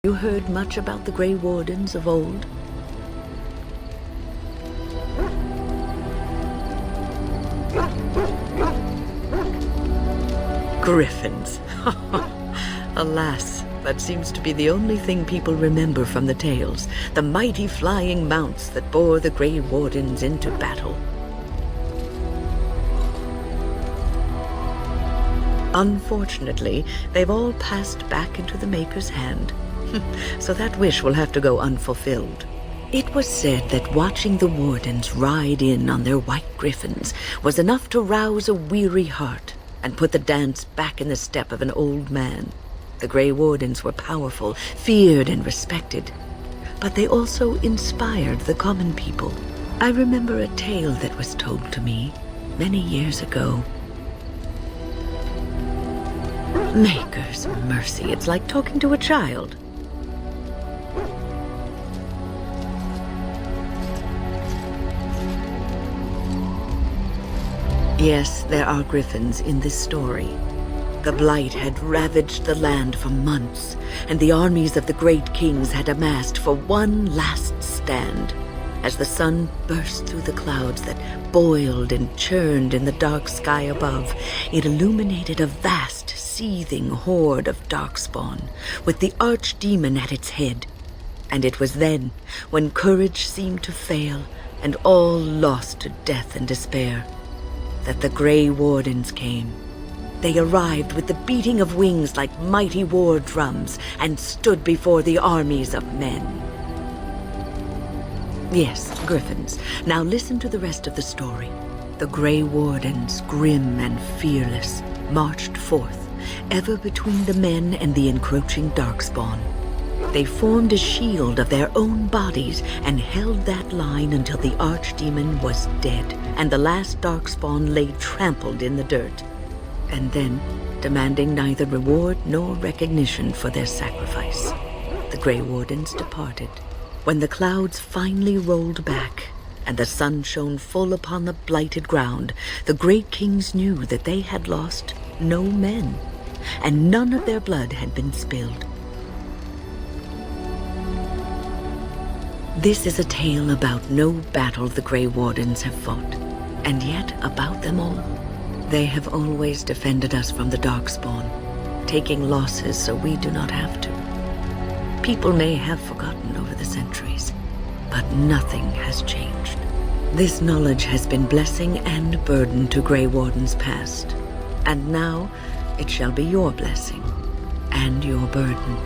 You heard much about the Grey Wardens of old? Griffins. Alas, that seems to be the only thing people remember from the tales. The mighty flying mounts that bore the Grey Wardens into battle. Unfortunately, they've all passed back into the Maker's hand. So that wish will have to go unfulfilled. It was said that watching the Wardens ride in on their white griffins was enough to rouse a weary heart and put the dance back in the step of an old man. The Grey Wardens were powerful, feared and respected, but they also inspired the common people. I remember a tale that was told to me many years ago. Maker's mercy, it's like talking to a child. Yes, there are griffins in this story. The blight had ravaged the land for months, and the armies of the great kings had amassed for one last stand. As the sun burst through the clouds that boiled and churned in the dark sky above, it illuminated a vast, seething horde of darkspawn, with the archdemon at its head. And it was then, when courage seemed to fail, and all lost to death and despair, that the Grey Wardens came. They arrived with the beating of wings like mighty war drums and stood before the armies of men. Yes, Griffins. Now listen to the rest of the story. The Grey Wardens, grim and fearless, marched forth, ever between the men and the encroaching darkspawn. They formed a shield of their own bodies and held that line until the archdemon was dead and the last darkspawn lay trampled in the dirt. And then, demanding neither reward nor recognition for their sacrifice, the Grey Wardens departed. When the clouds finally rolled back and the sun shone full upon the blighted ground, the great kings knew that they had lost no men, and none of their blood had been spilled. This is a tale about no battle the Grey Wardens have fought, and yet about them all. They have always defended us from the darkspawn, taking losses so we do not have to. People may have forgotten over the centuries, but nothing has changed. This knowledge has been blessing and burden to Grey Wardens past, and now it shall be your blessing and your burden.